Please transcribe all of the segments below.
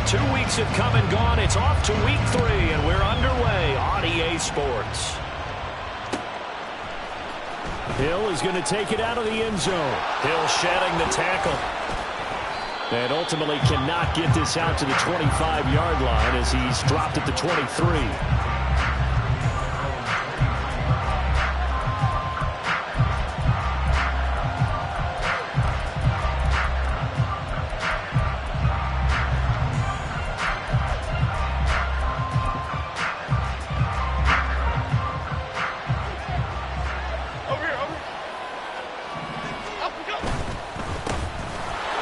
2 weeks have come and gone. It's off to week 3, and we're underway on EA Sports. Hill is going to take it out of the end zone. Hill shedding the tackle. And ultimately cannot get this out to the 25-yard line as he's dropped at the 23.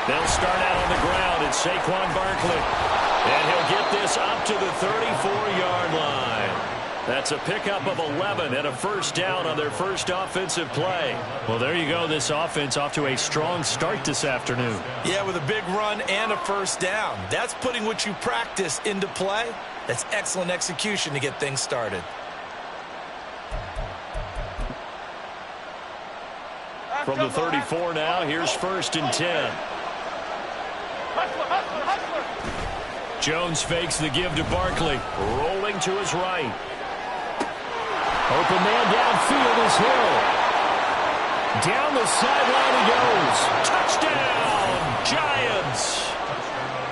They'll start out on the ground. It's Saquon Barkley. And he'll get this up to the 34-yard line. That's a pickup of 11 and a first down on their first offensive play. Well, there you go. This offense off to a strong start this afternoon. Yeah, with a big run and a first down. That's putting what you practice into play. That's excellent execution to get things started. From the 34 now, here's 1st and 10. Jones fakes the give to Barkley. Rolling to his right. Open man downfield is Hill. Down the sideline he goes. Touchdown, Giants.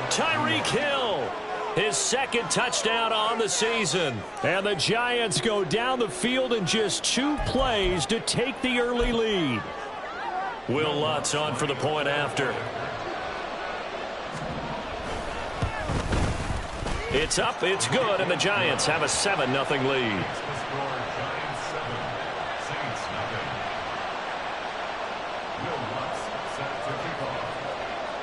Tyreek Hill, his 2nd touchdown on the season. And the Giants go down the field in just 2 plays to take the early lead. Will Lutz on for the point after. It's up, it's good, and the Giants have a 7-0 lead.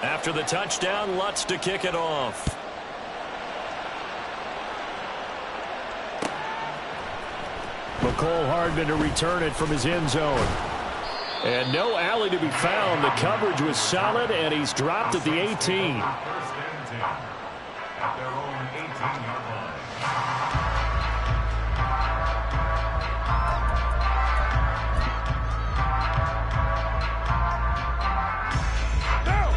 After the touchdown, Lutz to kick it off. McCole Hardman to return it from his end zone. And no alley to be found. The coverage was solid, and he's dropped at the 18.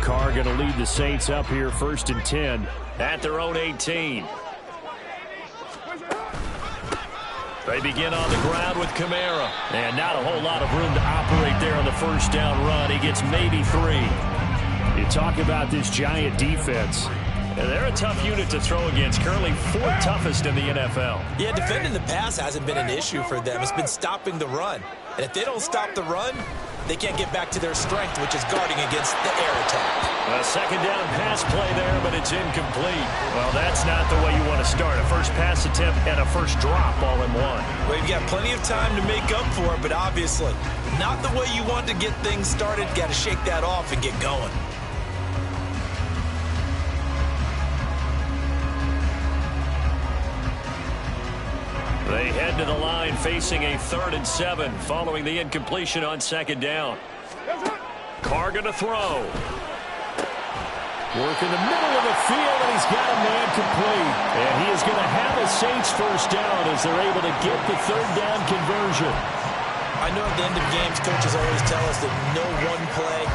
Carr going to lead the Saints up here 1st and 10 at their own 18. They begin on the ground with Kamara. And not a whole lot of room to operate there on the first down run. He gets maybe 3. You talk about this Giant defense. And they're a tough unit to throw against. Currently 4th toughest in the NFL. Yeah, defending the pass hasn't been an issue for them. It's been stopping the run. And if they don't stop the run, they can't get back to their strength, which is guarding against the air attack. A 2nd down pass play there, but it's incomplete. Well, that's not the way you want to start. A first pass attempt and a first drop all in one. Well, you've got plenty of time to make up for it, but obviously not the way you want to get things started. Got to shake that off and get going. They head to the line facing a 3rd and 7 following the incompletion on 2nd down. Carr going to throw. Work in the middle of the field, and he's got a man complete. And he is going to have a Saints first down as they're able to get the 3rd down conversion. I know at the end of games, coaches always tell us that no one play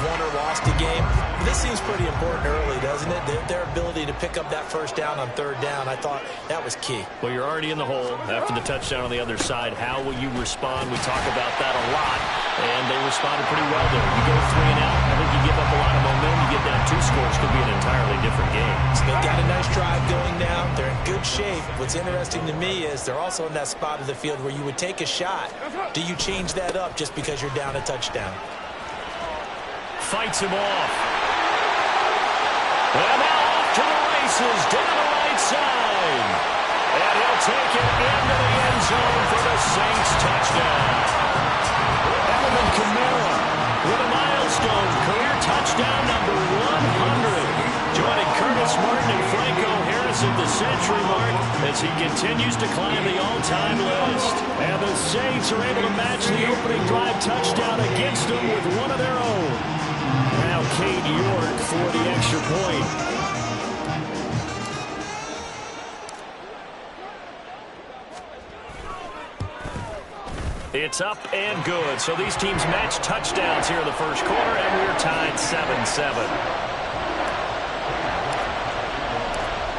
won or lost a game. But this seems pretty important early, doesn't it? Their ability to pick up that first down on 3rd down, I thought that was key. Well, you're already in the hole after the touchdown on the other side. How will you respond? We talk about that a lot, and they responded pretty well there. You go 3 and out, I think you give up a lot of momentum. You get down 2 scores, could be an entirely different game. So they've got a nice drive going now. They're in good shape. What's interesting to me is they're also in that spot of the field where you would take a shot. Do you change that up just because you're down a touchdown? Fights him off. And now off to the races, down the right side. And he'll take it into the end zone for the Saints touchdown. Alvin Kamara with a milestone career touchdown number 100. Joining Curtis Martin and Franco Harris at the century mark as he continues to climb the all-time list. And the Saints are able to match the opening drive touchdown against them with one of their own. Now Cade York for the extra point. It's up and good. So these teams match touchdowns here in the first quarter, and we're tied 7-7.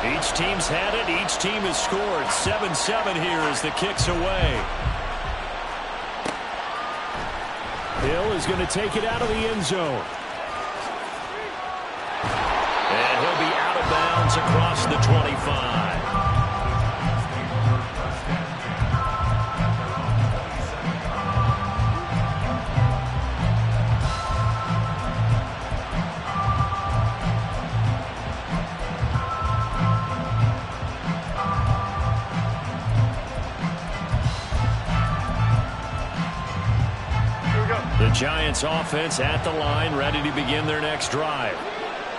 Each team's had it. Each team has scored. 7-7 here as the kick's away. Hill is going to take it out of the end zone. And he'll be out of bounds across the 25. The Giants offense at the line, ready to begin their next drive.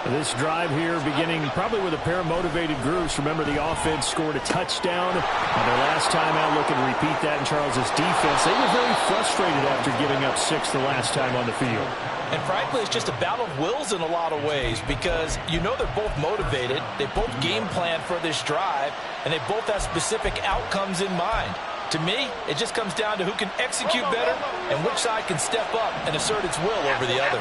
This drive here beginning probably with a pair of motivated groups. Remember, the offense scored a touchdown on their last time out. Looking to repeat that in Charles's defense. They were very frustrated after giving up 6 the last time on the field. And frankly, it's just a battle of wills in a lot of ways because you know they're both motivated. They both game plan for this drive, and they both have specific outcomes in mind. To me, it just comes down to who can execute better and which side can step up and assert its will over the other.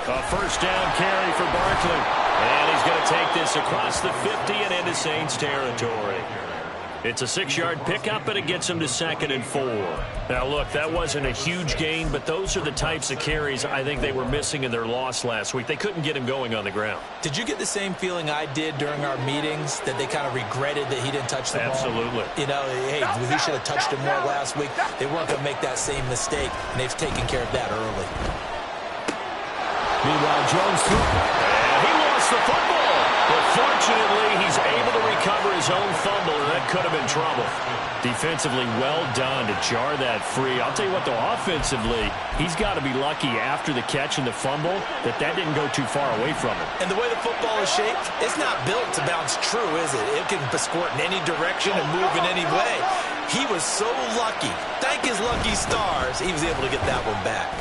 A first down carry for Barkley. And he's going to take this across the 50 and into Saints territory. It's a 6-yard pickup, and it gets him to 2nd and 4. Now, look, that wasn't a huge gain, but those are the types of carries I think they were missing in their loss last week. They couldn't get him going on the ground. Did you get the same feeling I did during our meetings, that they kind of regretted that he didn't touch the ball? Absolutely. You know, hey, he should have touched him more last week. They weren't going to make that same mistake, and they've taken care of that early. Meanwhile, Jones threw. And he lost the football. But fortunately, he's able to recover his own fumble, and that could have been trouble. Defensively, well done to jar that free. I'll tell you what, though, offensively, he's got to be lucky after the catch and the fumble that didn't go too far away from him. And the way the football is shaped, it's not built to bounce true, is it? It can squirt in any direction and move in any way. He was so lucky. Thank his lucky stars, he was able to get that one back.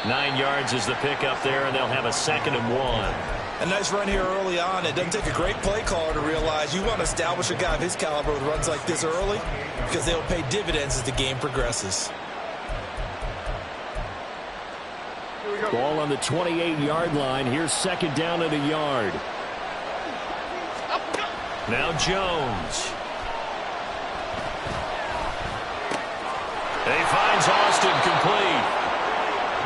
9 yards is the pickup there, and they'll have a 2nd and 1. A nice run here early on. It doesn't take a great play caller to realize you want to establish a guy of his caliber with runs like this early because they'll pay dividends as the game progresses. Ball on the 28-yard line. Here's 2nd down and a yard. Now Jones. He finds Austin complete.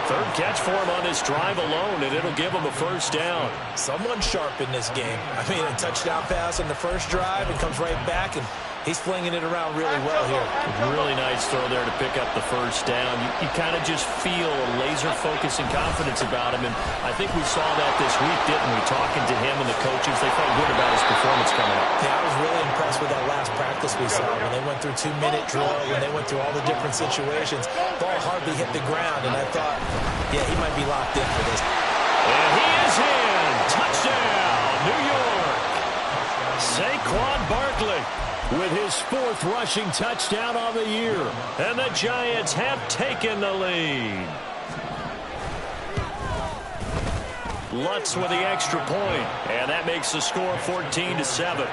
3rd catch for him on this drive alone, and it'll give him a first down. Someone sharp in this game. I mean, a touchdown pass on the first drive and comes right back, and he's flinging it around really well here. Really nice throw there to pick up the first down. You kind of just feel a laser focus and confidence about him, and I think we saw that this week, didn't we? Talking to him and the coaches, they felt good about his performance coming up. Yeah, I was really impressed with that last practice we saw when they went through 2-minute drill, when they went through all the different situations. Ball hardly hit the ground, and I thought, yeah, he might be locked in for this. And he is in. Touchdown, New York. Saquon Barkley with his 4th rushing touchdown on the year. And the Giants have taken the lead. Lutz with the extra point, and that makes the score 14-7.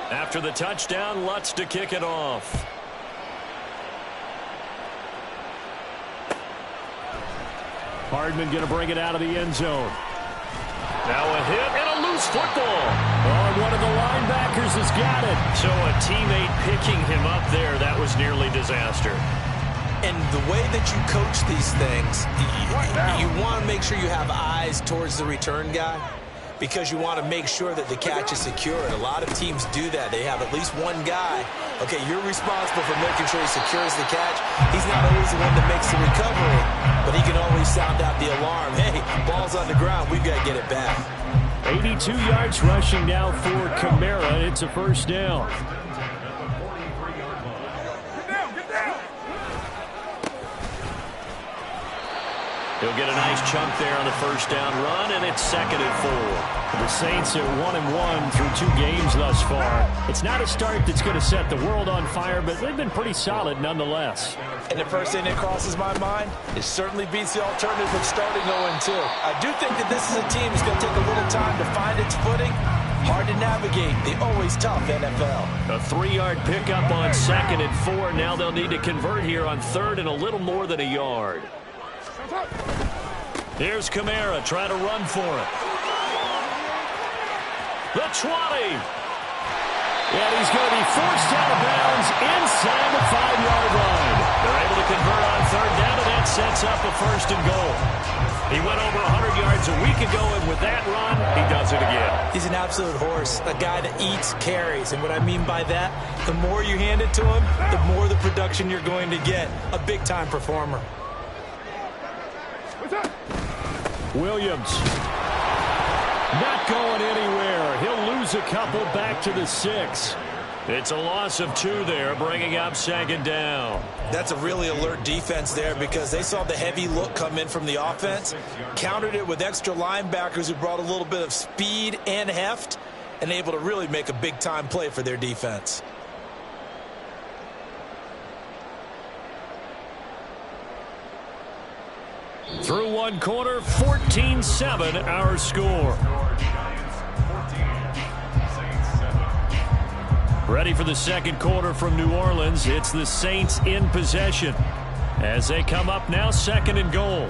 After the touchdown, Lutz to kick it off. Hardman going to bring it out of the end zone. Now a hit and a loose football. Oh, one of the linebackers has got it. So a teammate picking him up there, that was nearly disaster. And the way that you coach these things, you want to make sure you have eyes towards the return guy because you want to make sure that the catch is secure. And a lot of teams do that. They have at least one guy. Okay, you're responsible for making sure he secures the catch. He's not always the one that makes the recovery, but he can always sound out the alarm. Hey, ball's on the ground. We've got to get it back. 82 yards rushing now for Kamara. It's a first down. He'll get a nice chunk there on the first down run, and it's 2nd and 4. The Saints are 1-1 through 2 games thus far. It's not a start that's going to set the world on fire, but they've been pretty solid nonetheless. And the first thing that crosses my mind, it certainly beats the alternative of starting 0-2. I do think that this is a team that's going to take a little time to find its footing. Hard to navigate. The always tough NFL. A 3-yard pickup on 2nd and 4. Now they'll need to convert here on 3rd and a little more than a yard. Here's Kamara trying to run for it. The 20. And he's going to be forced out of bounds inside the 5-yard line. They're able to convert on 3rd down, and that sets up a 1st and goal. He went over 100 yards a week ago, and with that run, he does it again. He's an absolute horse, a guy that eats carries. And what I mean by that, the more you hand it to him, the more the production you're going to get. A big-time performer. Williams. Not going anywhere. He'll lose a couple back to the 6. It's a loss of 2 there, bringing up 2nd down. That's a really alert defense there because they saw the heavy look come in from the offense, countered it with extra linebackers who brought a little bit of speed and heft, and able to really make a big-time play for their defense. Through 1 quarter, 14-7 our score. Ready for the 2nd quarter from New Orleans. It's the Saints in possession as they come up now 2nd and goal.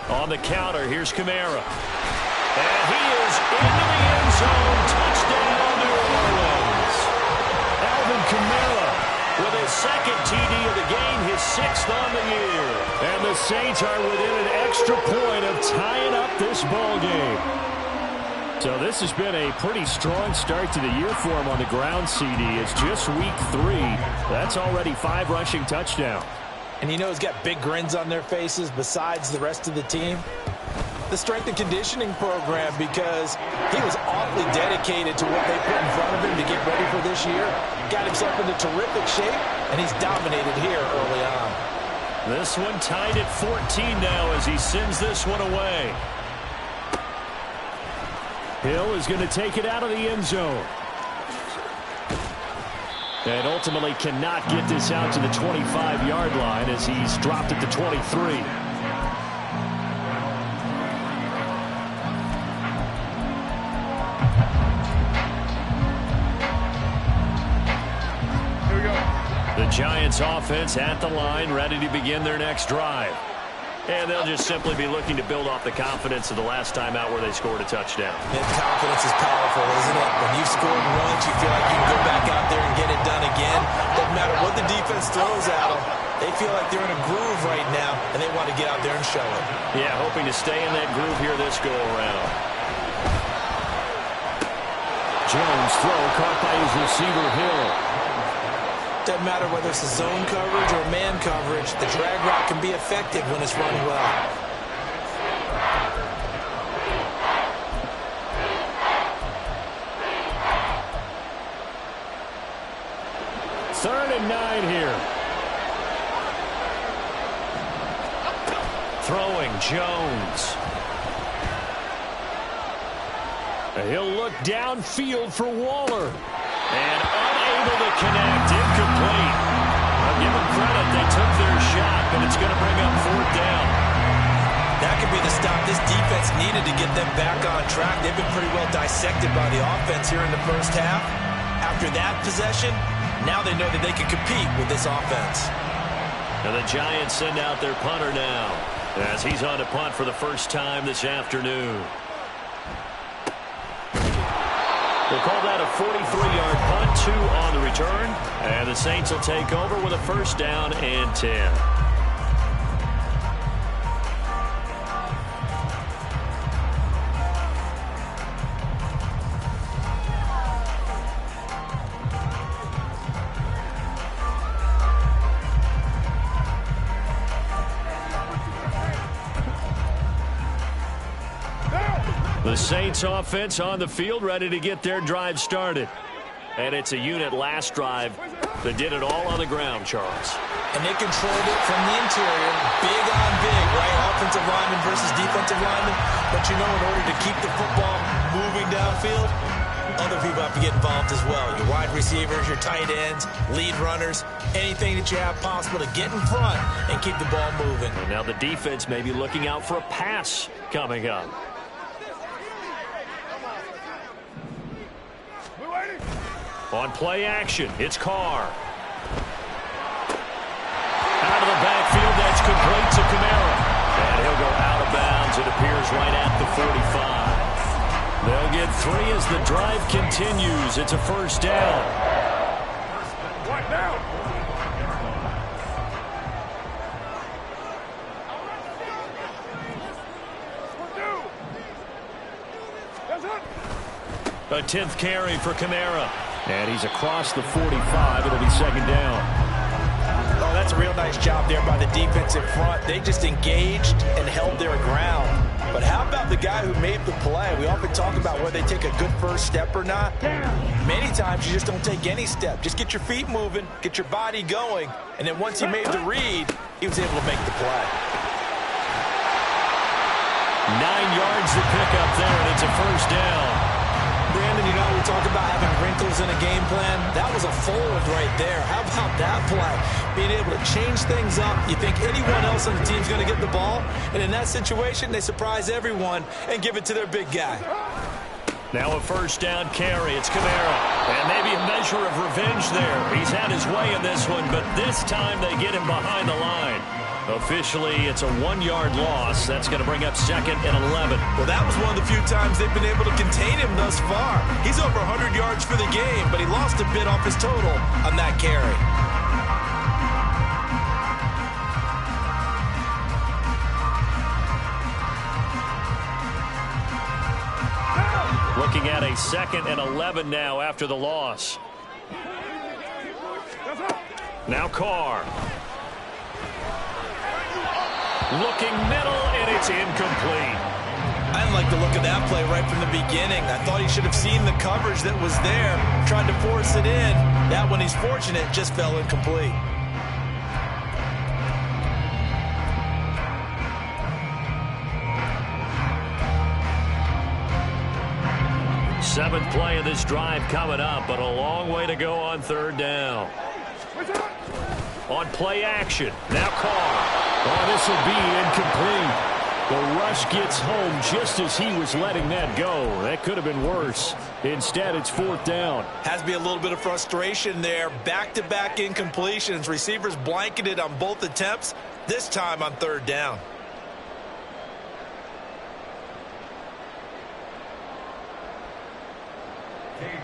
On the counter, here's Kamara. And he is into the end zone. Touchdown, New Orleans. Alvin Kamara with his 2nd TD of the game, his 6th on the year. And the Saints are within an extra point of tying up this ball game. So this has been a pretty strong start to the year for him on the ground, CD. It's just week 3. That's already 5 rushing touchdowns. And you know he's got big grins on their faces besides the rest of the team. The strength and conditioning program, because he was awfully dedicated to what they put in front of him to get ready for this year. Got himself into terrific shape, and he's dominated here early on. This one tied at 14 now as he sends this one away. Hill is going to take it out of the end zone. And ultimately cannot get this out to the 25-yard line as he's dropped it to 23. Here we go. The Giants offense at the line, ready to begin their next drive. And they'll just simply be looking to build off the confidence of the last time out where they scored a touchdown. And confidence is powerful, isn't it? When you've scored once, you feel like you can go back out there and get it done again. Doesn't matter what the defense throws at them. They feel like they're in a groove right now, and they want to get out there and show it. Yeah, hoping to stay in that groove here this go-around. Jones throw caught by his receiver, Hill. Doesn't matter whether it's a zone coverage or man coverage, the drag route can be effective when it's run well. Third and 9 here. Throwing Jones. He'll look downfield for Waller. And unable to connect. Incomplete. I'll give them credit. They took their shot, but it's going to bring up 4th down. That could be the stop this defense needed to get them back on track. They've been pretty well dissected by the offense here in the first half. After that possession, now they know that they can compete with this offense. And the Giants send out their punter now as he's on to punt for the first time this afternoon. We'll call that a 43-yard punt, 2 on the return. And the Saints will take over with a 1st down and 10. The Saints offense on the field, ready to get their drive started. And it's a unit last drive that did it all on the ground, Charles. And they controlled it from the interior, big on big, right? Offensive lineman versus defensive lineman. But you know, in order to keep the football moving downfield, other people have to get involved as well. Your wide receivers, your tight ends, lead runners, anything that you have possible to get in front and keep the ball moving. And now the defense may be looking out for a pass coming up. On play action, it's Carr. Out of the backfield, that's complete to Kamara. And he'll go out of bounds. It appears right at the 45. They'll get 3 as the drive continues. It's a first down. Right now. A 10th carry for Kamara. And he's across the 45. It'll be second down. Oh, that's a real nice job there by the defensive front. They just engaged and held their ground. But how about the guy who made the play? We often talk about whether they take a good first step or not. Many times you just don't take any step. Just get your feet moving, get your body going, and then once he made the read, he was able to make the play. 9 yards to pick up there, and it's a first down. Brandon, you know, we talk about having wrinkles in a game plan. That was a fold right there. How about that play? Being able to change things up. You think anyone else on the team's going to get the ball, and in that situation, they surprise everyone and give it to their big guy. Now a first down carry. It's Kamara. And maybe a measure of revenge there. He's had his way in this one, but this time they get him behind the line. Officially, it's a 1-yard loss. That's going to bring up second and 11. Well, that was one of the few times they've been able to contain him thus far. He's over 100 yards for the game, but he lost a bit off his total on that carry. Looking at a second and 11 now after the loss. Now Carr. Looking middle, and it's incomplete. I didn't like the look of that play right from the beginning. I thought he should have seen the coverage that was there, tried to force it in. That one, he's fortunate, just fell incomplete. Seventh play of this drive coming up, but a long way to go on third down. On play action, now Carr. Oh, this will be incomplete. The rush gets home just as he was letting that go. That could have been worse. Instead, it's fourth down. Has to be a little bit of frustration there. Back-to-back incompletions. Receivers blanketed on both attempts, this time on third down.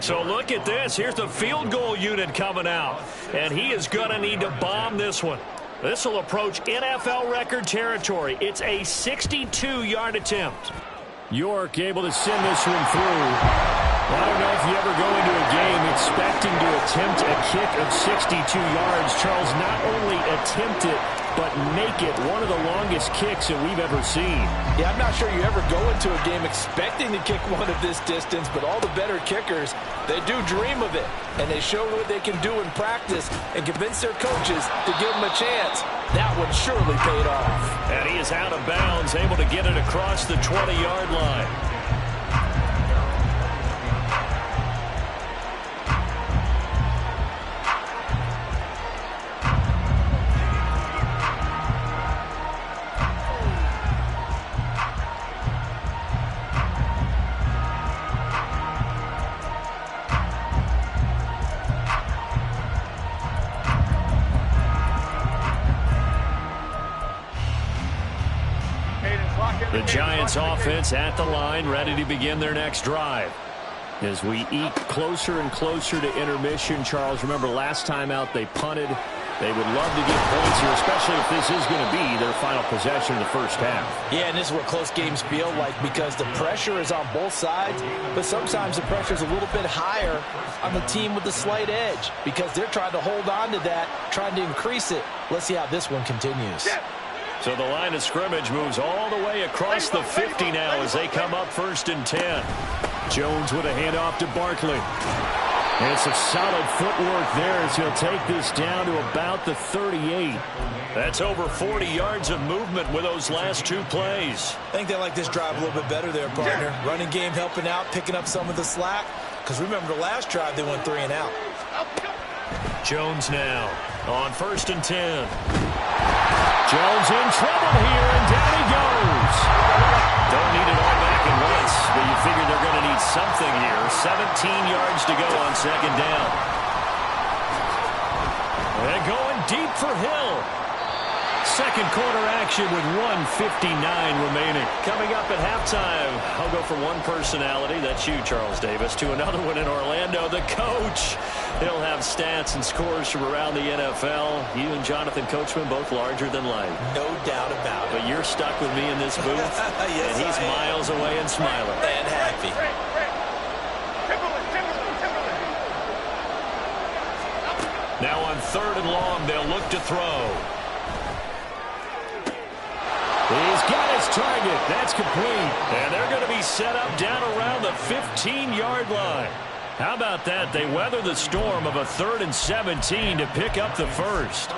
So look at this. Here's the field goal unit coming out. And he is going to need to bomb this one. This will approach NFL record territory. It's a 62-yard attempt. York able to send this one through. I don't know if you ever go into a game expecting to attempt a kick of 62 yards. Charles, not only attempt it, but make it one of the longest kicks that we've ever seen. Yeah, I'm not sure you ever go into a game expecting to kick one of this distance, but all the better kickers, they do dream of it. And they show what they can do in practice and convince their coaches to give them a chance. That one surely paid off. And he is out of bounds, able to get it across the 20-yard line. The Giants offense at the line, ready to begin their next drive. As we eke closer and closer to intermission, Charles, remember last time out they punted. They would love to get points here, especially if this is going to be their final possession of the first half. Yeah, and this is what close games feel like because the pressure is on both sides, but sometimes the pressure is a little bit higher on the team with the slight edge because they're trying to hold on to that, trying to increase it. Let's see how this one continues. So the line of scrimmage moves all the way across the 50 now as they come up 1st and 10. Jones with a handoff to Barkley. And some solid footwork there as he'll take this down to about the 38. That's over 40 yards of movement with those last two plays. I think they like this drive a little bit better there, partner. Running game helping out, picking up some of the slack. Because remember, the last drive they went 3 and out. Jones now on 1st and 10. Jones in trouble here, and down he goes. Don't need it all back at once, but you figure they're going to need something here. 17 yards to go on 2nd down. And going deep for Hill. Second quarter action with 1:59 remaining. Coming up at halftime, I'll go from one personality, that's you, Charles Davis, to another one in Orlando, the coach. He'll have stats and scores from around the NFL. You and Jonathan Coachman both larger than life. No doubt about it. But you're stuck with me in this booth, yes, and he's miles away and smiling. And happy. Now on 3rd and long, they'll look to throw. He's got his target. That's complete. And they're going to be set up down around the 15-yard line. How about that? They weather the storm of a 3rd and 17 to pick up the first.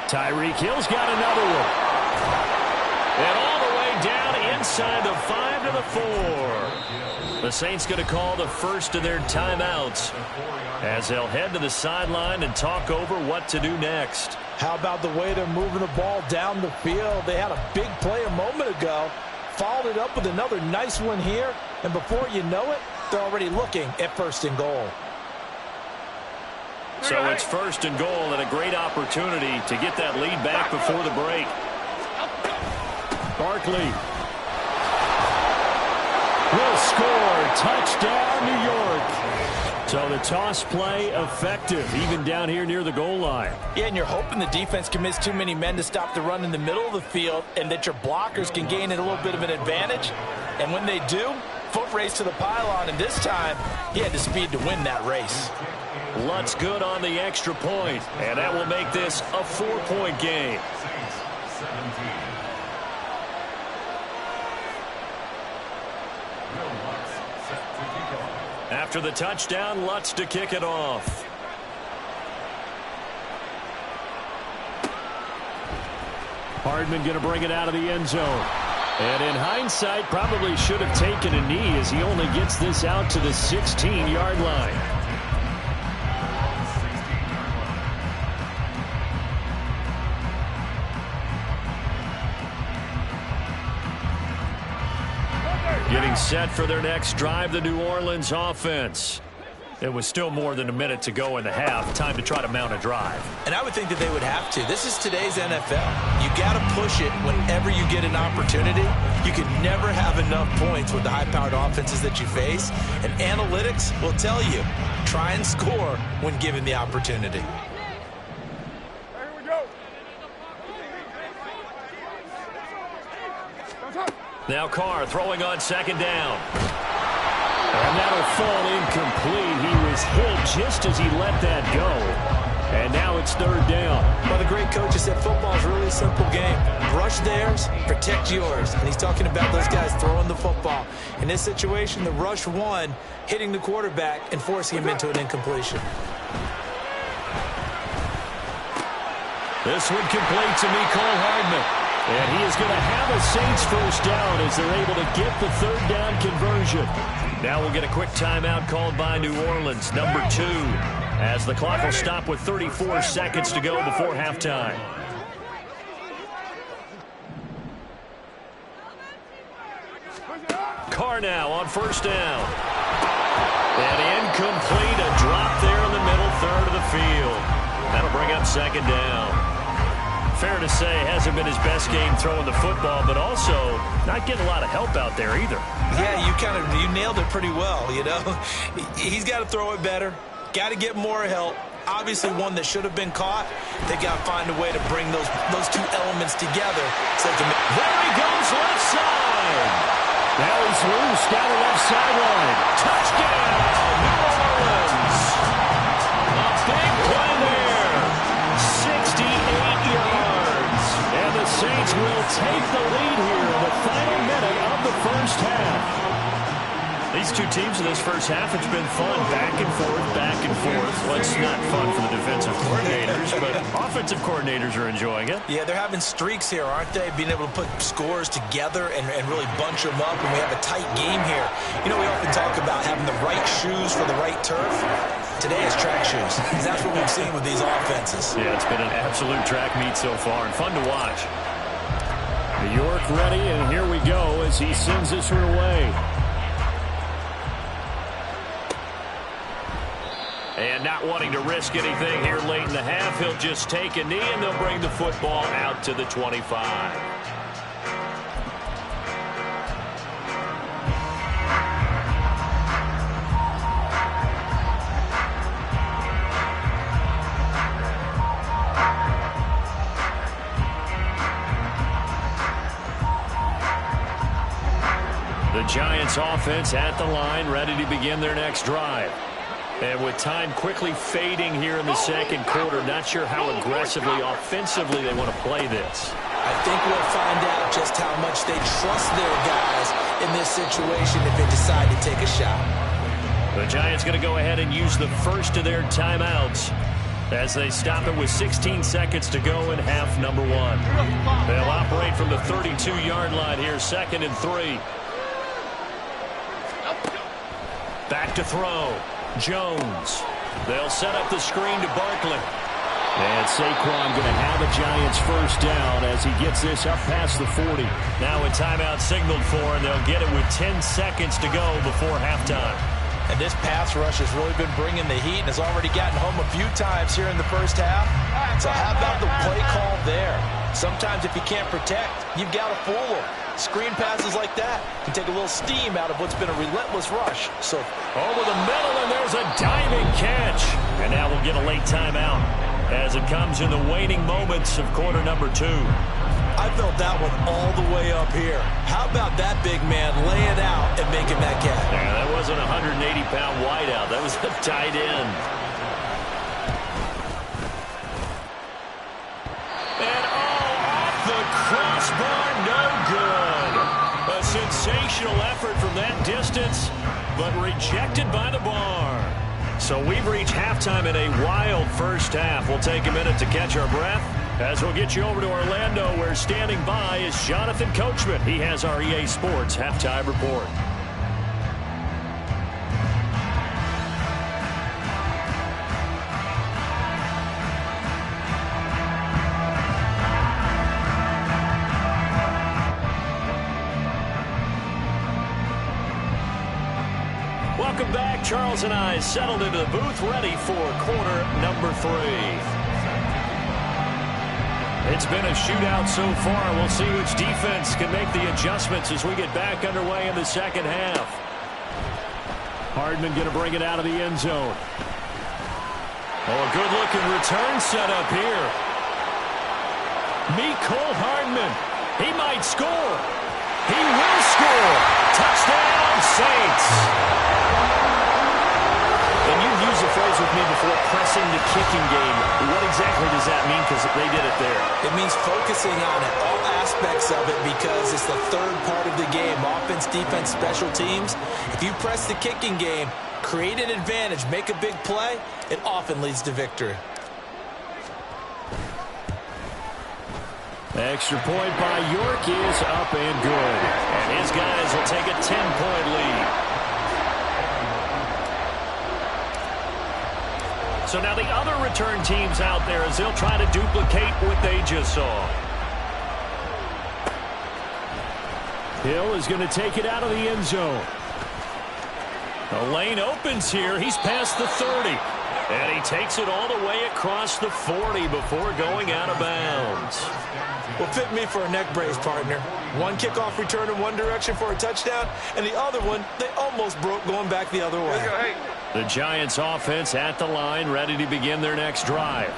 Tyreek Hill's got another one. And all the way down inside the 5 to the 4. The Saints going to call the first of their timeouts as they'll head to the sideline and talk over what to do next. How about the way they're moving the ball down the field? They had a big play a moment ago, followed it up with another nice one here, and before you know it, they're already looking at 1st and goal. So it's 1st and goal and a great opportunity to get that lead back before the break. Barkley will score. Touchdown, New York. So the toss play effective, even down here near the goal line. Yeah, and you're hoping the defense commits too many men to stop the run in the middle of the field and that your blockers can gain a little bit of an advantage. And when they do, foot race to the pylon, and this time he had the speed to win that race. Lutz good on the extra point, and that will make this a 4-point game. After the touchdown, Lutz to kick it off. Hardman going to bring it out of the end zone. And in hindsight, probably should have taken a knee as he only gets this out to the 16-yard line. Getting set for their next drive, the New Orleans offense. It was still more than a minute to go in the half. Time to try to mount a drive. And I would think that they would have to. This is today's NFL. You got to push it whenever you get an opportunity. You can never have enough points with the high-powered offenses that you face. And analytics will tell you, try and score when given the opportunity. Here we go. Now Carr throwing on 2nd down. And that'll fall incomplete. He was hit just as he let that go. And now it's 3rd down. Well, the great coach has said football is really a simple game. Rush theirs, protect yours. And he's talking about those guys throwing the football. In this situation, the rush one, hitting the quarterback and forcing him into an incompletion. This one complete to Mecole Hardman. And he is going to have a Saints first down as they're able to get the 3rd down conversion. Now we'll get a quick timeout called by New Orleans, number 2, as the clock will stop with 34 seconds to go before halftime. Carr now on 1st down. And incomplete, a drop there in the middle 3rd of the field. That'll bring up 2nd down. Fair to say, hasn't been his best game throwing the football, but also not getting a lot of help out there either. Yeah, you nailed it pretty well, you know. He's got to throw it better, got to get more help. Obviously one that should have been caught. They got to find a way to bring those two elements together. So there he goes, left side. Now he's loose down the left sideline. Touchdown, New Orleans. A big play there. 68 yards. of this first half, it's been fun. Back and forth, back and forth. Well, it's not fun for the defensive coordinators, but offensive coordinators are enjoying it. Yeah, they're having streaks here, aren't they? Being able to put scores together and really bunch them up, and we have a tight game here. You know, we often talk about having the right shoes for the right turf. Today is track shoes. That's what we've seen with these offenses. Yeah, it's been an absolute track meet so far, and fun to watch. York ready, and here we go as he sends this her away. And not wanting to risk anything here late in the half, he'll just take a knee, and they'll bring the football out to the 25. The Giants offense at the line, ready to begin their next drive. And with time quickly fading here in the second quarter, not sure how aggressively, offensively they want to play this. I think we'll find out just how much they trust their guys in this situation if they decide to take a shot. The Giants going to go ahead and use the first of their timeouts as they stop it with 16 seconds to go in half number one. They'll operate from the 32-yard line here, 2nd and 3. Back to throw. Jones. They'll set up the screen to Barkley. And Saquon going to have a Giants first down as he gets this up past the 40. Now a timeout signaled for, and they'll get it with 10 seconds to go before halftime. And this pass rush has really been bringing the heat and has already gotten home a few times here in the first half. So how about the play call there? Sometimes if you can't protect, you've got to fool them. Screen passes like that can take a little steam out of what's been a relentless rush. So over the middle, and there's a diving catch. And now we'll get a late timeout as it comes in the waning moments of quarter number 2. I felt that one all the way up here. How about that big man laying out and making that catch? Yeah, that wasn't a 180-pound wideout. That was a tight end. And off the crossbar, no good. A sensational effort from that distance, but rejected by the bar. So we've reached halftime in a wild first half. We'll take a minute to catch our breath as we'll get you over to Orlando, where standing by is Jonathan Coachman. He has our EA Sports halftime report. Welcome back. Charles and I settled into the booth, ready for quarter number 3. It's been a shootout so far. We'll see which defense can make the adjustments as we get back underway in the second half. Hardman going to bring it out of the end zone. Oh, a good-looking return set up here. Mecole Hardman. He might score. He will score. Touchdown, Saints. And you've used the phrase with me before, pressing the kicking game. What exactly does that mean? Because they did it there. It means focusing on it, all aspects of it, because it's the third part of the game. Offense, defense, special teams. If you press the kicking game, create an advantage, make a big play, it often leads to victory. Extra point by York is up and good. And his guys will take a 10-point lead. So now the other return teams out there as they'll try to duplicate what they just saw. Hill is going to take it out of the end zone. The lane opens here. He's past the 30. And he takes it all the way across the 40 before going out of bounds. Well, fit me for a neck brace, partner. One kickoff return in one direction for a touchdown, and the other one, they almost broke going back the other way. The Giants offense at the line, ready to begin their next drive.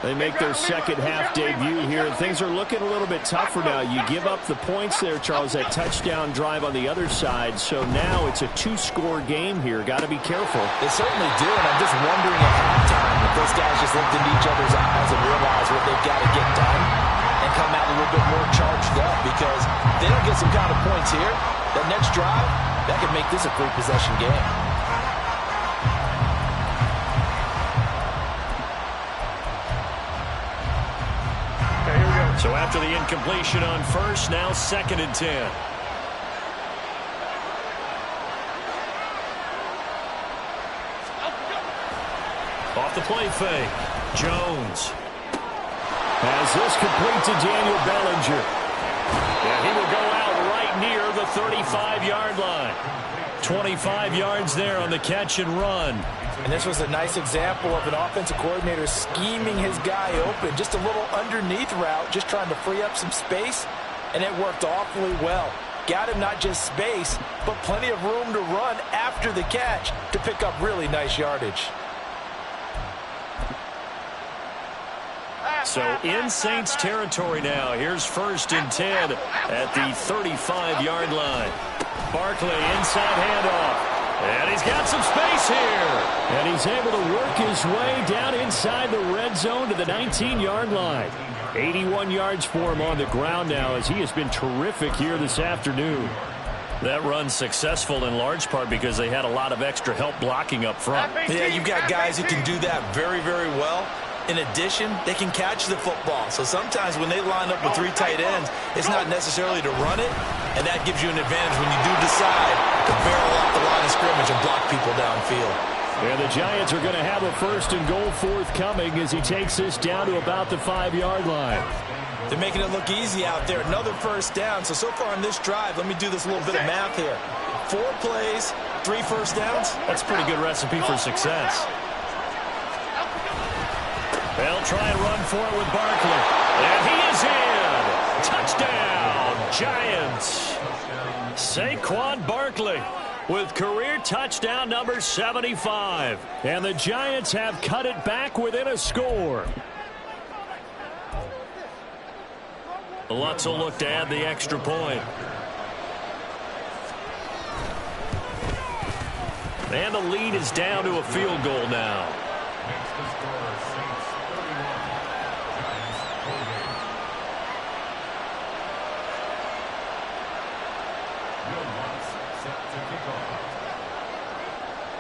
They make their second half debut here, and things are looking a little bit tougher now. You give up the points there, Charles, that touchdown drive on the other side. So now it's a 2-score game here. Got to be careful. They certainly do, and I'm just wondering at halftime if those guys just looked into each other's eyes and realized what they've got to get done and come out a little bit more charged up, because if they don't get some kind of points here, that next drive, That could make this a free possession game. Okay, here we go. So after the incompletion on first, now 2nd and 10. Off the play fake. Jones has this complete to Daniel Bellinger. And he will go out right near the 35-yard line. 25 yards there on the catch and run. And this was a nice example of an offensive coordinator scheming his guy open. Just a little underneath route, just trying to free up some space, and it worked awfully well. Got him not just space, but plenty of room to run after the catch to pick up really nice yardage. So in Saints territory now. Here's 1st and 10 at the 35-yard line. Barkley inside handoff. And he's got some space here. And he's able to work his way down inside the red zone to the 19-yard line. 81 yards for him on the ground now as he has been terrific here this afternoon. That run's successful in large part because they had a lot of extra help blocking up front. Yeah, you've got guys who can do that very, very well. In addition, they can catch the football. So sometimes when they line up with 3 tight ends, it's not necessarily to run it, and that gives you an advantage when you do decide to barrel off the line of scrimmage and block people downfield. And the Giants are going to have a 1st and goal forthcoming as he takes this down to about the 5-yard line. They're making it look easy out there. Another 1st down. So far on this drive, let me do this little bit of math here. 4 plays, 3 first downs. That's a pretty good recipe for success. They'll try and run for it with Barkley. And he is in. Touchdown, Giants. Saquon Barkley with career touchdown number 75. And the Giants have cut it back within a score. Lutz will look to add the extra point. And the lead is down to a field goal now.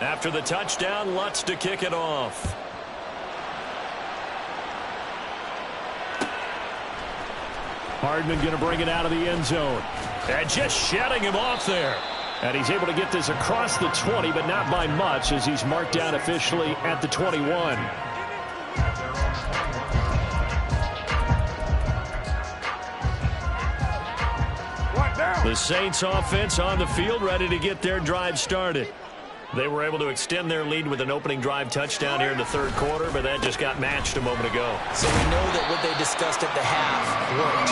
After the touchdown, Lutz to kick it off. Hardman going to bring it out of the end zone. And just shedding him off there. And he's able to get this across the 20, but not by much as he's marked down officially at the 21. The Saints offense on the field ready to get their drive started. They were able to extend their lead with an opening drive touchdown here in the 3rd quarter, but that just got matched a moment ago. So we know that what they discussed at the half worked.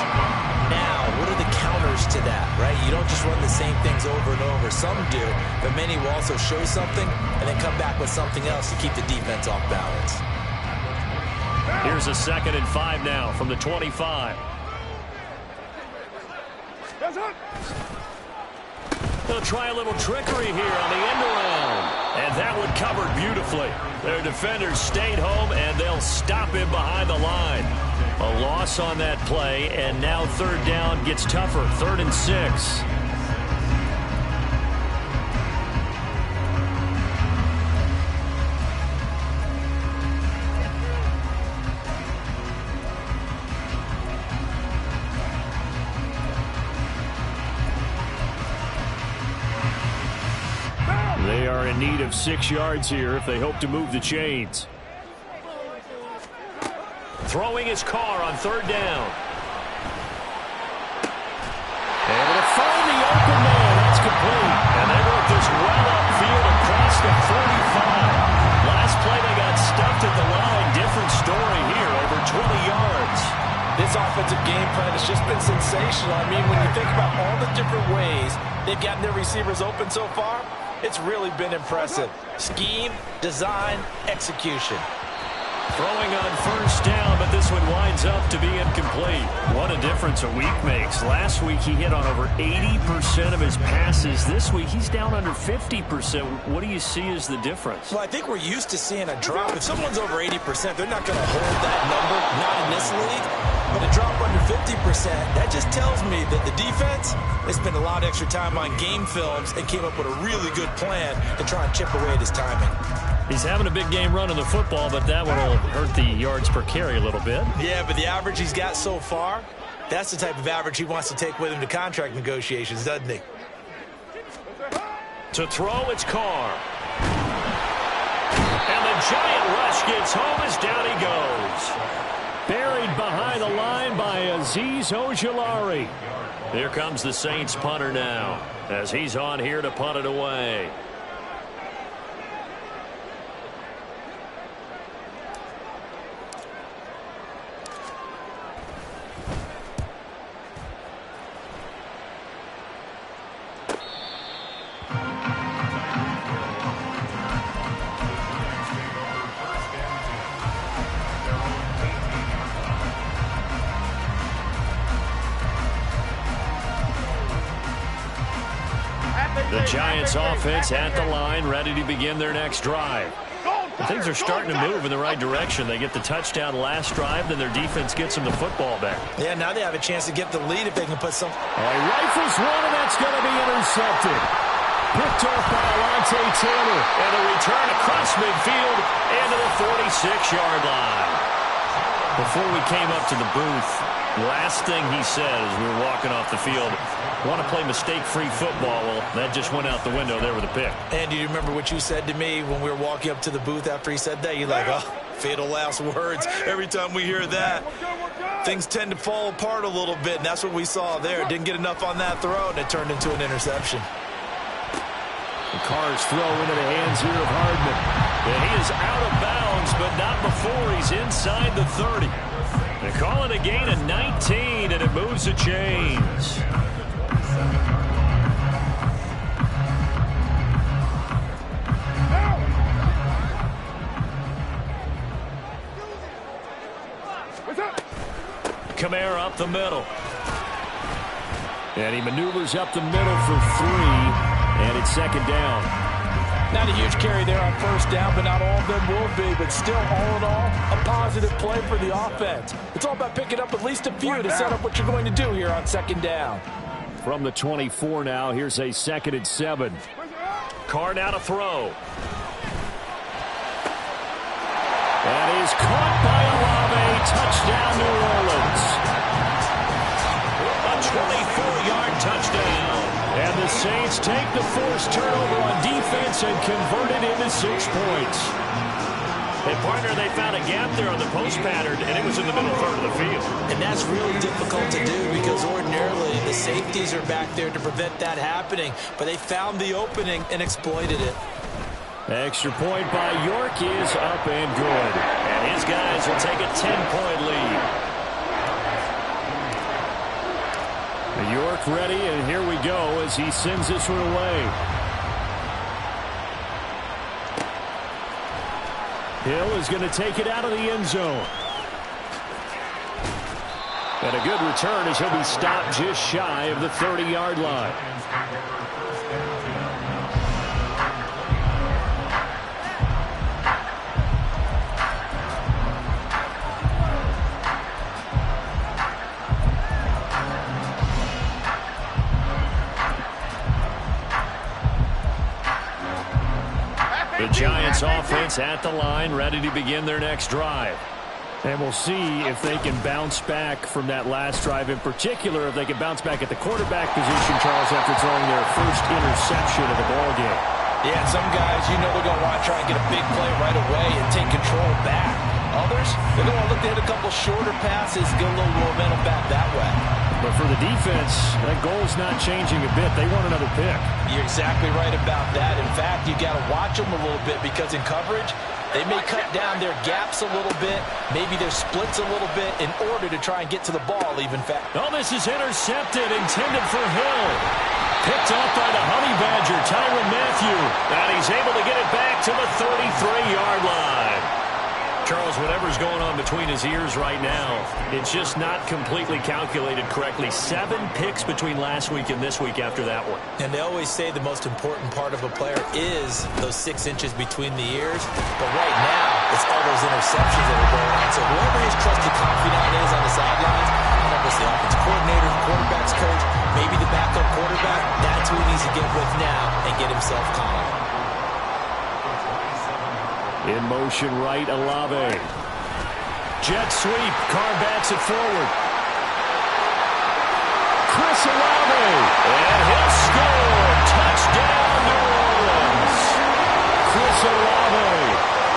Now, what are the counters to that, right? You don't just run the same things over and over. Some do, but many will also show something and then come back with something else to keep the defense off balance. Here's a 2nd and 5 now from the 25. They'll try a little trickery here on the end around. And that one covered beautifully. Their defenders stayed home, and they'll stop him behind the line. A loss on that play, and now 3rd down gets tougher. 3rd and 6. They are in need of 6 yards here if they hope to move the chains. Throwing his car on 3rd down. Able to find the open man. That's complete. And they work this well upfield across the 45. Last play they got stuffed at the line. Different story here, over 20 yards. This offensive game plan has just been sensational. I mean, when you think about all the different ways they've gotten their receivers open so far, it's really been impressive. Scheme, design, execution. Throwing on 1st down, but this one winds up to be incomplete. What a difference a week makes. Last week he hit on over 80% of his passes. This week he's down under 50%. What do you see as the difference? Well, I think we're used to seeing a drop. If someone's over 80%, they're not going to hold that number, not in this league. But a drop under 50%, that just tells me that the defense, they spent a lot of extra time on game films and came up with a really good plan to try and chip away at his timing. He's having a big game running the football, but that one will hurt the yards per carry a little bit. Yeah, but the average he's got so far, that's the type of average he wants to take with him to contract negotiations, doesn't he? To throw, it's Carr. And the giant rush gets home as down he goes. Buried behind the line by Azeez Ojulari. Here comes the Saints punter now, as he's on here to punt it away. The Giants offense at the line, ready to begin their next drive. Things are starting to move in the right direction. They get the touchdown last drive, then their defense gets them the football back. Yeah, now they have a chance to get the lead if they can put some... Rifles one, and that's going to be intercepted. Picked off by Alontae Taylor. And a return across midfield into the 46-yard line. Before we came up to the booth, last thing he said as we were walking off the field, want to play mistake-free football. Well, that just went out the window there with a pick. And do you remember what you said to me when we were walking up to the booth after he said that? You're like, oh, fatal last words. Every time we hear that, things tend to fall apart a little bit, and that's what we saw there. Didn't get enough on that throw, and it turned into an interception. The Carr's throw into the hands here of Hardman. And he is out of bounds, but not before he's inside the 30. They call it a gain of 19, and it moves the chains. Kamara up the middle. And he maneuvers up the middle for 3, and it's second down. Not a huge carry there on first down, but not all of them will be. But still, all in all, a positive play for the offense. It's all about picking up at least a few to set up what you're going to do here on second down. From the 24 now, here's a 2nd and 7. Carr now to throw. That is caught by Olave. Touchdown, New Orleans. A 24-yard touchdown. And the Saints take the forced turnover on defense and convert it into 6 points. And, partner, they found a gap there on the post pattern, and it was in the middle third of the field. And that's really difficult to do because ordinarily the safeties are back there to prevent that happening. But they found the opening and exploited it. Extra point by York is up and good. And his guys will take a 10-point lead. York ready, and here we go as he sends this one away. Hill is going to take it out of the end zone. And a good return as he'll be stopped just shy of the 30-yard line. The Giants offense at the line, ready to begin their next drive. And we'll see if they can bounce back from that last drive. In particular, if they can bounce back at the quarterback position, Charles, after throwing their first interception of the ballgame. Yeah, and some guys, you know they're going to want to try and get a big play right away and take control back. Others, they're going to look to hit a couple shorter passes, get a little momentum back that way. But for the defense, that goal's not changing a bit. They want another pick. You're exactly right about that. In fact, you got to watch them a little bit because in coverage, they may cut down their gaps a little bit, maybe their splits a little bit in order to try and get to the ball even faster. Oh, this is intercepted, intended for Hill. Picked up by the Honey Badger, Tyrann Mathieu. And he's able to get it back to the 33-yard line. Charles, whatever's going on between his ears right now, it's just not completely calculated correctly. 7 picks between last week and this week after that one. And they always say the most important part of a player is those 6 inches between the ears. But right now, it's all those interceptions that are going on. So whoever his trusted confidant is on the sidelines, I don't know if it's the offensive coordinator, the quarterback's coach, maybe the backup quarterback, that's who he needs to get with now and get himself calm. In motion right, Olave. Jet sweep. Carr backs it forward. Chris Olave. And he'll score. Touchdown, New Orleans. Chris Olave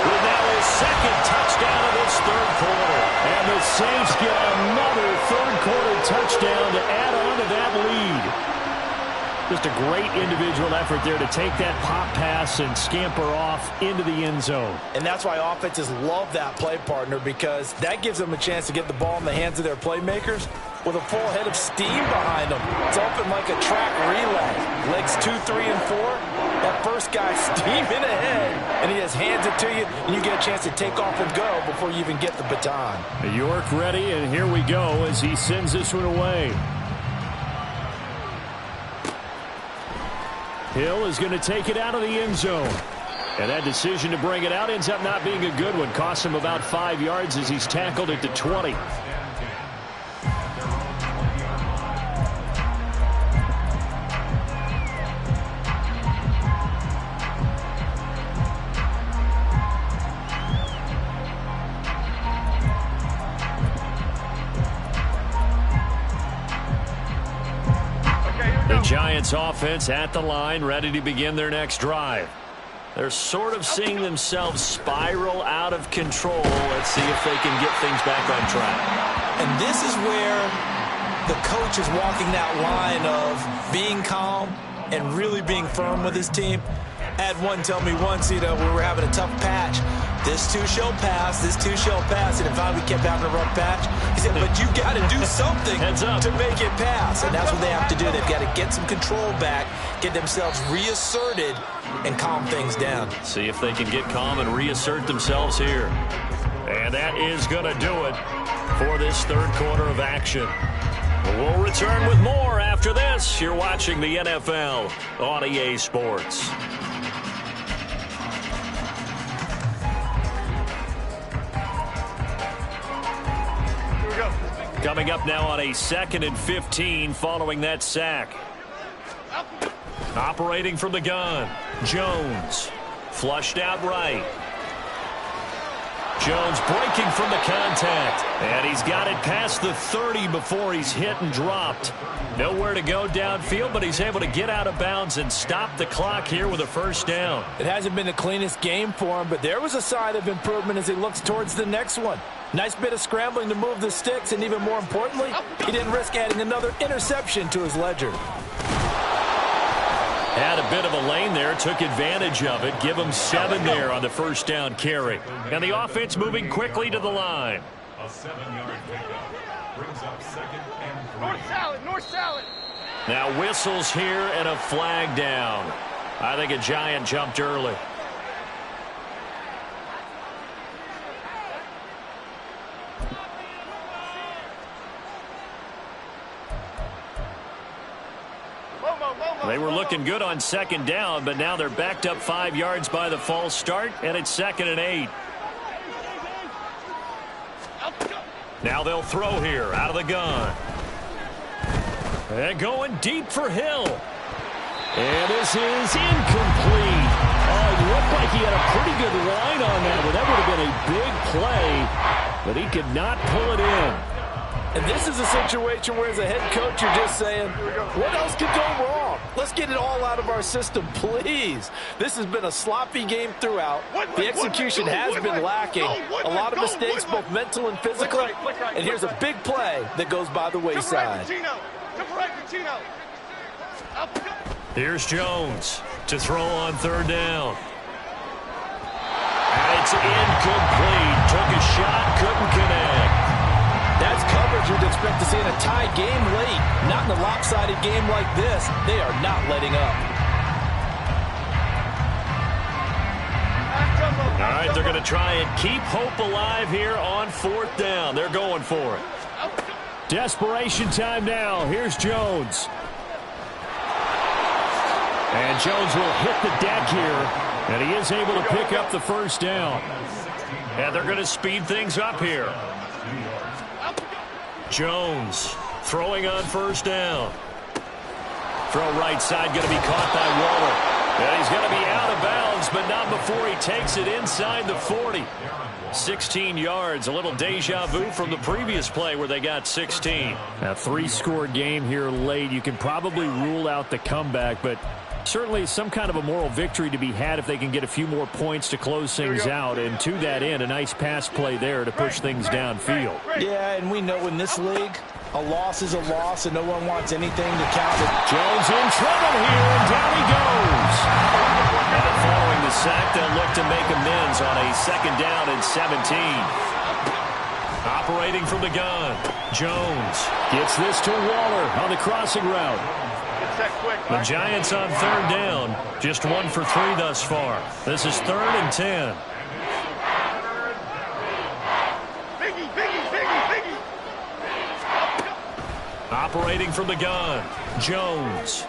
with now his 2nd touchdown of this 3rd quarter. And the Saints get another 3rd quarter touchdown to add on to that lead. Just a great individual effort there to take that pop pass and scamper off into the end zone. And that's why offenses love that play partner, because that gives them a chance to get the ball in the hands of their playmakers with a full head of steam behind them. It's open like a track relay. Legs 2, 3, and 4. That first guy steaming ahead, and he just hands it to you, and you get a chance to take off and go before you even get the baton. York ready, and here we go as he sends this one away. Hill is going to take it out of the end zone. And that decision to bring it out ends up not being a good one. Costs him about 5 yards as he's tackled at the 20. Giants offense at the line, ready to begin their next drive. They're sort of seeing themselves spiral out of control. Let's see if they can get things back on track. And this is where the coach is walking that line of being calm and really being firm with his team. I had one tell me once, we were having a tough patch. This too shall pass, this too shall pass. And finally we kept having a rough patch. He said, but you got to do something to make it pass. And that's what they have to do. They've got to get some control back, get themselves reasserted, and calm things down. See if they can get calm and reassert themselves here. And that is going to do it for this 3rd quarter of action. We'll return with more after this. You're watching the NFL on EA Sports. Coming up now on a 2nd and 15 following that sack. Operating from the gun, Jones. Flushed out right. Jones breaking from the contact. And he's got it past the 30 before he's hit and dropped. Nowhere to go downfield, but he's able to get out of bounds and stop the clock here with a 1st down. It hasn't been the cleanest game for him, but there was a sign of improvement as he looks towards the next one. Nice bit of scrambling to move the sticks, and even more importantly, he didn't risk adding another interception to his ledger. Had a bit of a lane there, took advantage of it. Give him 7 there on the 1st down carry. And the offense moving quickly to the line. A 7-yard pickup brings up 2nd and 3. North salad, north salad. Now whistles here and a flag down. I think a Giant jumped early. They were looking good on 2nd down, but now they're backed up 5 yards by the false start, and it's 2nd and 8. Now they'll throw here out of the gun. And going deep for Hill. And this is incomplete. Oh, it looked like he had a pretty good line on that one. That would have been a big play, but he could not pull it in. And this is a situation where, as a head coach, you're just saying, what else could go wrong? Let's get it all out of our system, please. This has been a sloppy game throughout. The execution has been lacking. A lot of mistakes, both mental and physical. And here's a big play that goes by the wayside. Here's Jones to throw on 3rd down. And it's incomplete. Took a shot, couldn't connect. That's coverage you'd expect to see in a tie game late. Not in a lopsided game like this. They are not letting up. All right, right, they're going to try and keep hope alive here on 4th down. They're going for it. Desperation time now. Here's Jones. And Jones will hit the deck here. And he is able to pick up the first down. And they're going to speed things up here. Jones throwing on 1st down. Throw right side going to be caught by Waller. And he's going to be out of bounds, but not before he takes it inside the 40. 16 yards, a little deja vu from the previous play where they got 16. A 3-score game here late. You can probably rule out the comeback, but certainly some kind of a moral victory to be had if they can get a few more points to close things out. And to that end, a nice pass play there to push things downfield. Yeah, and we know in this league, a loss is a loss, and no one wants anything to count it. Jones in trouble here, and down he goes. And following the sack, they'll look to make amends on a 2nd down and 17. Operating from the gun, Jones gets this to Waller on the crossing route. The Giants on 3rd down, just 1 for 3 thus far. This is 3rd and 10. Operating from the gun, Jones.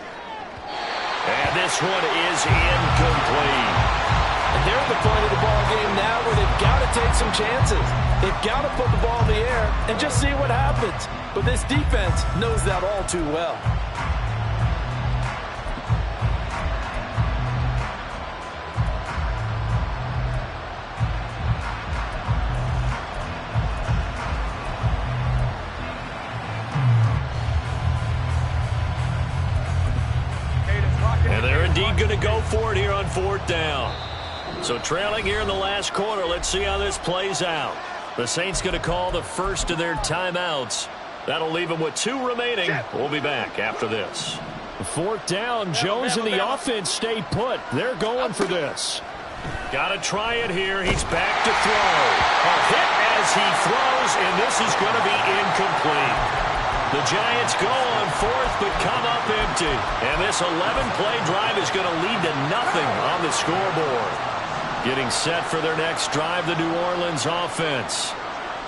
And this one is incomplete. And they're at the point of the ball game now where they've got to take some chances. They've got to put the ball in the air and just see what happens. But this defense knows that all too well. Going to go for it here on 4th down. So trailing here in the last quarter. Let's see how this plays out. The Saints going to call the first of their timeouts. That'll leave them with 2 remaining. We'll be back after this. 4th down. Jones and the offense stay put. They're going for this. Got to try it here. He's back to throw. A hit as he throws, and this is going to be incomplete. The Giants go on 4th, but come up empty. And this 11-play drive is going to lead to nothing on the scoreboard. Getting set for their next drive, the New Orleans offense.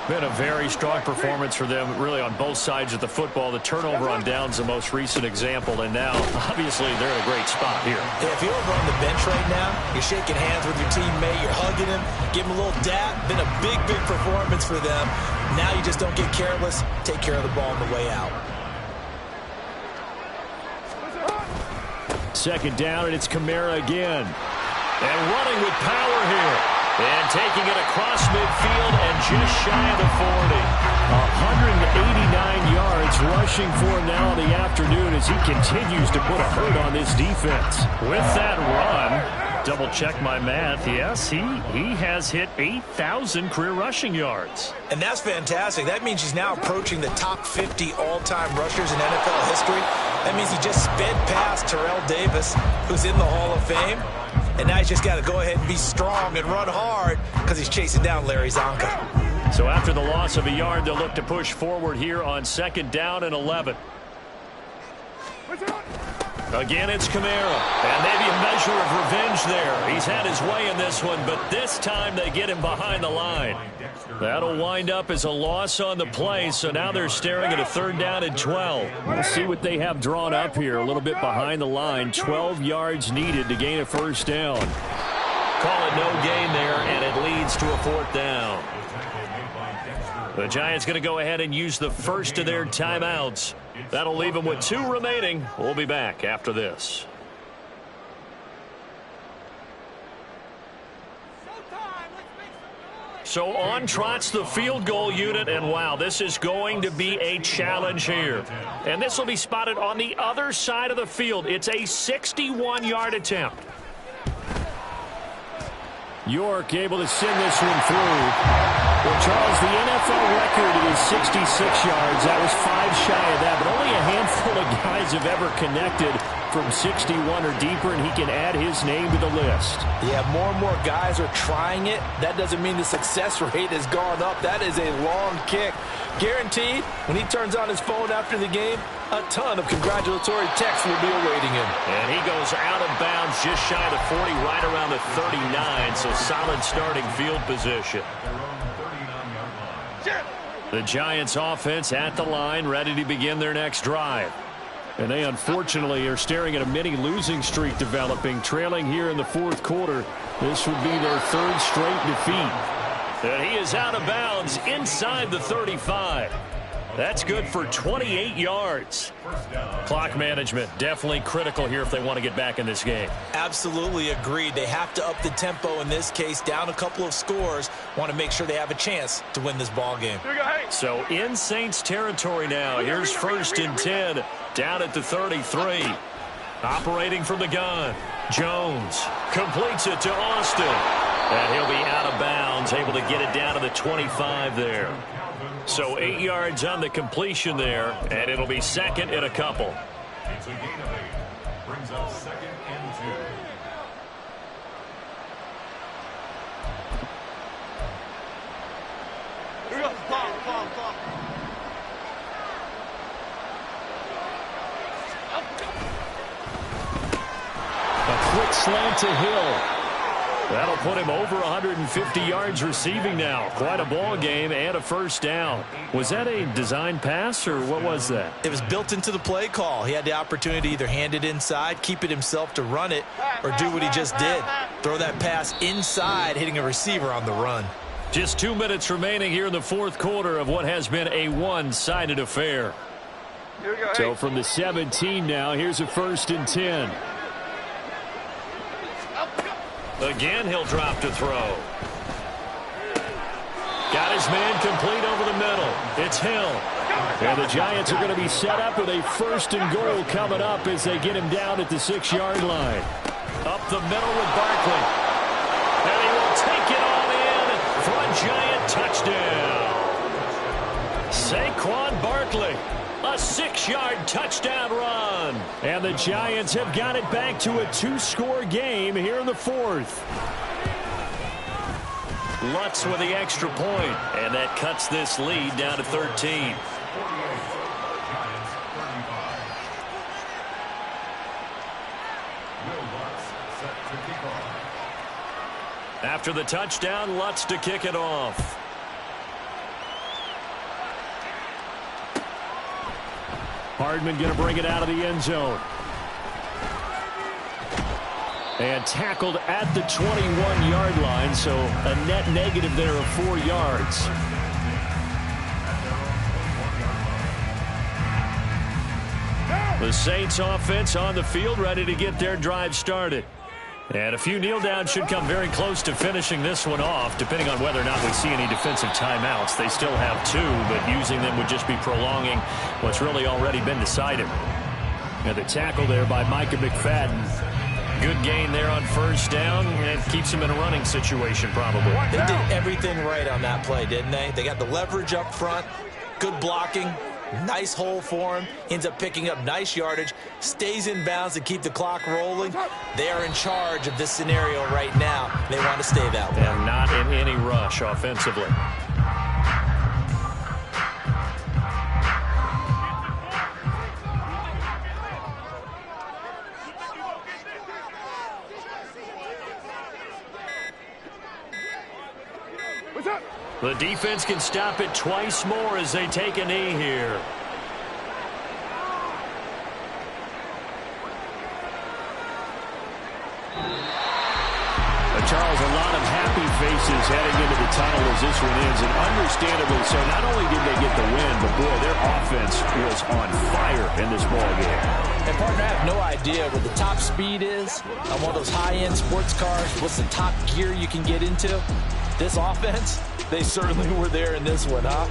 Been a very strong performance for them, really, on both sides of the football. The turnover on downs, the most recent example, and now, obviously, they're in a great spot here. Yeah, if you're over on the bench right now, you're shaking hands with your teammate, you're hugging him, give him a little dap. Been a big, big performance for them. Now you just don't get careless. Take care of the ball on the way out. 2nd down, and it's Kamara again. And running with power here. And taking it across midfield and just shy of the 40. 189 yards rushing for him now in the afternoon as he continues to put a hurt on this defense. With that run, double check my math. Yes, he has hit 8,000 career rushing yards. And that's fantastic. That means he's now approaching the top 50 all-time rushers in NFL history. That means he just sped past Terrell Davis, who's in the Hall of Fame. And now he's just got to go ahead and be strong and run hard because he's chasing down Larry Zonka. So after the loss of a yard, they'll look to push forward here on 2nd down and 11. Again, it's Kamara. And maybe a measure of revenge there. He's had his way in this one, but this time they get him behind the line. That'll wind up as a loss on the play, so now they're staring at a 3rd down and 12. We'll see what they have drawn up here. A little bit behind the line. 12 yards needed to gain a 1st down. Call it no gain there, and it leads to a 4th down. The Giants going to go ahead and use the first of their timeouts. That'll leave them with 2 remaining. We'll be back after this. So on trots the field goal unit, and wow, this is going to be a challenge here. And this will be spotted on the other side of the field. It's a 61-yard attempt. York able to send this one through. Well, Charles, the NFL record is 66 yards. That was 5 shy of that, but only a handful of guys have ever connected from 61 or deeper, and he can add his name to the list. Yeah, more and more guys are trying it. That doesn't mean the success rate has gone up. That is a long kick. Guaranteed, when he turns on his phone after the game, a ton of congratulatory texts will be awaiting him. And he goes out of bounds just shy of the 40, right around the 39, so solid starting field position. The Giants offense at the line, ready to begin their next drive. And they unfortunately are staring at a mini losing streak developing, trailing here in the fourth quarter. This would be their third straight defeat. And he is out of bounds inside the 35. That's good for 28 yards. Clock management definitely critical here if they want to get back in this game. Absolutely agreed. They have to up the tempo in this case, down a couple of scores. Want to make sure they have a chance to win this ball game. So in Saints territory now. Here's 1st and 10 down at the 33. Operating from the gun. Jones completes it to Austin. And he'll be out of bounds, able to get it down to the 25 there. So 8 yards on the completion there, and it'll be second and a couple. It's a gain of 8. Brings up 2nd and 2. Here we go. Fall. A quick slant to Hill. That'll put him over 150 yards receiving now. Quite a ball game and a first down. Was that a design pass or what was that? It was built into the play call. He had the opportunity to either hand it inside, keep it himself to run it, or do what he just did. Throw that pass inside, hitting a receiver on the run. Just 2 minutes remaining here in the fourth quarter of what has been a one-sided affair. Here we go. So from the 17 now, here's a 1st and 10. Again, he'll drop to throw. Got his man complete over the middle. It's Hill. And the Giants are going to be set up with a 1st and goal coming up as they get him down at the 6-yard line. Up the middle with Barkley. And he will take it all in for a Giant touchdown. Saquon Barkley. A 6-yard touchdown run. And the Giants have got it back to a 2-score game here in the fourth. Lutz with the extra point, and that cuts this lead down to 13. After the touchdown, Lutz to kick it off. Hardman going to bring it out of the end zone. And tackled at the 21-yard line, so a net negative there of 4 yards. The Saints offense on the field, ready to get their drive started. And a few kneel downs should come very close to finishing this one off, depending on whether or not we see any defensive timeouts. They still have 2, but using them would just be prolonging what's really already been decided. And the tackle there by Micah McFadden. Good gain there on first down, and keeps him in a running situation probably. They did everything right on that play, didn't they? They got the leverage up front, good blocking, nice hole for him, ends up picking up nice yardage, stays in bounds to keep the clock rolling. They are in charge of this scenario right now. They want to stay that way. And not in any rush offensively. The defense can stop it twice more as they take a knee here. Charles, a lot of happy faces heading into the tunnel as this one ends, and understandably so. Not only did they get the win, but boy, their offense was on fire in this ball game. And partner, I have no idea what the top speed is on one of those high-end sports cars. What's the top gear you can get into? This offense, they certainly were there in this one, huh?